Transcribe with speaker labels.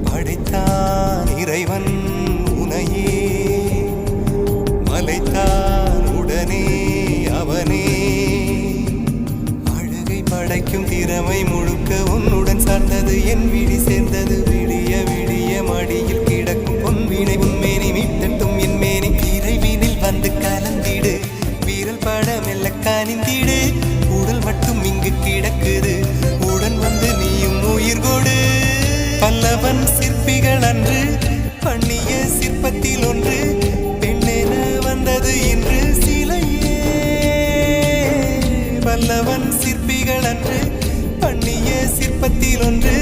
Speaker 1: படைத்தான் இறைவன் உனையே, மலைத்தான் உடனே அவனே. அழகை படைக்கும் திறமை முழுக்க உன்னுடன் சார்ந்தது, என் விழி சேர்ந்தது. விடிய விடிய மடியில் கிடக்கும் பொன்வினை உன்மேனி மீட்டட்டும் என் மேனி. இறைவினில் வந்து கலந்திடு, வீரல் பட மெல்ல காணிந்திடு. உடல் மட்டும் இங்கு கிடக்குது, உடன் வந்து நீயும் உயிர் கொடு. பல்லவன் சிற்பிகள் அன்று பண்ணிய சிற்பத்தில் ஒன்று, பெண்ணென வந்தது இன்று சிலையே. பல்லவன் சிற்பிகள் அன்று பண்ணிய சிற்பத்தில் ஒன்று,